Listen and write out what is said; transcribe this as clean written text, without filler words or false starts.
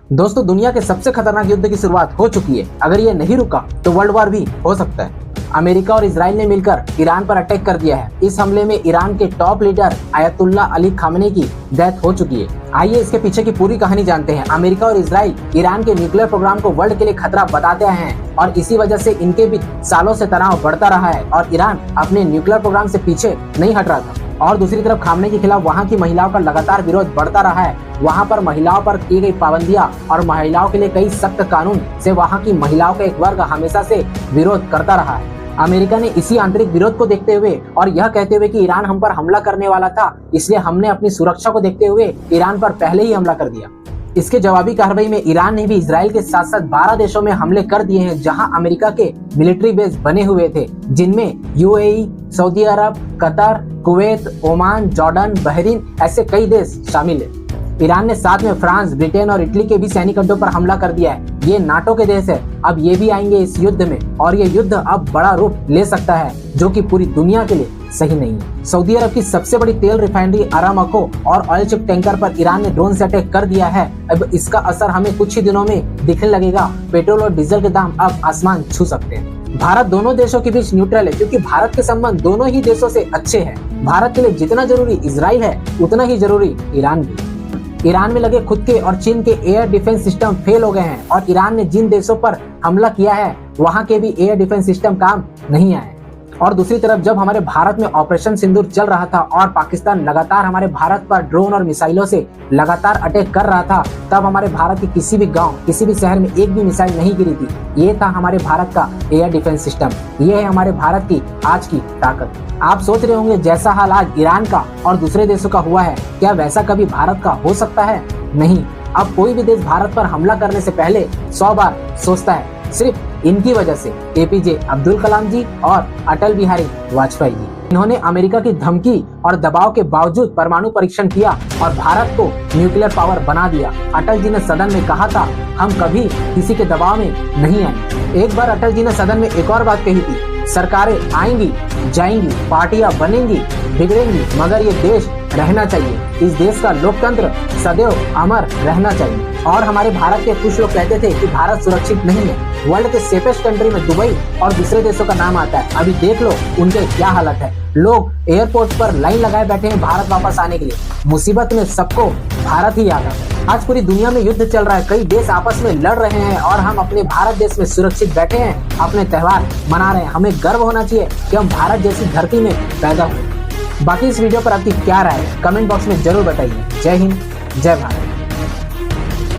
दोस्तों, दुनिया के सबसे खतरनाक युद्ध की शुरुआत हो चुकी है। अगर ये नहीं रुका तो वर्ल्ड वॉर भी हो सकता है। अमेरिका और इजराइल ने मिलकर ईरान पर अटैक कर दिया है। इस हमले में ईरान के top leader ayatollah Ali Khamenei की डेथ हो चुकी है। आइए इसके पीछे की पूरी कहानी जानते हैं। अमेरिका और इजराइल ईरान के न्यूक्लियर प्रोग्राम को वर्ल्ड के लिए खतरा बताते आए हैं और इसी वजह से इनके बीच सालों से तनाव बढ़ता रहा है और ईरान अपने न्यूक्लियर प्रोग्राम से पीछे नहीं हट रहा था। और दूसरी तरफ खामने के खिलाफ वहां की महिलाओं का लगातार विरोध बढ़ता रहा है। वहां पर महिलाओं पर की गई पाबंदियां और महिलाओं के लिए कई सख्त कानून से वहां की महिलाओं का एक वर्ग हमेशा से विरोध करता रहा है। अमेरिका ने इसी आंतरिक विरोध को देखते हुए और यह कहते हुए कि ईरान हम पर हमला करने वाला था, इसलिए हमने अपनी सुरक्षा को देखते हुए ईरान पर पहले ही हमला कर दिया। इसके जवाबी कार्रवाई में ईरान ने भी इजराइल के साथ साथ 12 देशों में हमले कर दिए हैं जहां अमेरिका के मिलिट्री बेस बने हुए थे, जिनमें UAE, Saudi Arab, Qatar, Kuwait, Oman, Jordan, Bahrain ऐसे कई देश शामिल है। ईरान ने साथ में फ्रांस, ब्रिटेन और इटली के भी सैनिक अड्डों पर हमला कर दिया है। ये नाटो के देश है। अब ये भी आएंगे इस युद्ध में और ये युद्ध अब बड़ा रूप ले सकता है जो कि पूरी दुनिया के लिए सही नहीं है। सऊदी अरब की सबसे बड़ी तेल रिफाइनरी अरामको और ऑयल चिप टैंकर पर ईरान ने ड्रोन से अटैक कर दिया है। अब इसका असर हमें कुछ ही दिनों में दिखने लगेगा। पेट्रोल और डीजल के दाम अब आसमान छू सकते हैं। भारत दोनों देशों के बीच न्यूट्रल है क्योंकि भारत के संबंध दोनों ही देशों से अच्छे हैं। भारत के लिए जितना जरूरी इजराइल है उतना ही जरूरी ईरान भी। ईरान में लगे खुद के और चीन के एयर डिफेंस सिस्टम फेल हो गए हैं और ईरान ने जिन देशों पर हमला किया है वहां के भी एयर डिफेंस सिस्टम काम नहीं आए। और दूसरी तरफ जब हमारे भारत में ऑपरेशन सिंदूर चल रहा था और पाकिस्तान लगातार हमारे भारत पर ड्रोन और मिसाइलों से लगातार अटैक कर रहा था, तब हमारे भारत के किसी भी गांव, किसी भी शहर में एक भी मिसाइल नहीं गिरी थी। ये था हमारे भारत का एयर डिफेंस सिस्टम। ये है हमारे भारत की आज की ताकत। आप सोच रहे होंगे जैसा हाल आज ईरान का और दूसरे देशों का हुआ है, क्या वैसा कभी भारत का हो सकता है? नहीं। अब कोई भी देश भारत पर हमला करने से पहले 100 बार सोचता है। सिर्फ इनकी वजह से एपीजे अब्दुल कलाम जी और अटल बिहारी वाजपेयी जी, इन्होंने अमेरिका की धमकी और दबाव के बावजूद परमाणु परीक्षण किया और भारत को न्यूक्लियर पावर बना दिया। अटल जी ने सदन में कहा था, हम कभी किसी के दबाव में नहीं आए। एक बार अटल जी ने सदन में एक और बात कही थी, सरकारें आएंगी जाएंगी, पार्टियां बनेंगी बिगड़ेंगी, मगर ये देश रहना चाहिए। इस देश का लोकतंत्र सदैव अमर रहना चाहिए। और हमारे भारत के कुछ लोग कहते थे कि भारत सुरक्षित नहीं है। वर्ल्ड के सेफेस्ट कंट्री में दुबई और दूसरे देशों का नाम आता है। अभी देख लो उनके क्या हालत है। लोग एयरपोर्ट पर लाइन लगाए बैठे हैं भारत वापस आने के लिए। मुसीबत में सबको भारत ही आता है। आज पूरी दुनिया में युद्ध चल रहा है, कई देश आपस में लड़ रहे हैं और हम अपने भारत देश में सुरक्षित बैठे हैं, अपने त्योहार मना रहे हैं। हमें गर्व होना चाहिए कि हम भारत जैसी धरती में पैदा हुए। बाकी इस वीडियो पर आपकी क्या राय है कमेंट बॉक्स में जरूर बताइए। जय हिंद, जय भारत।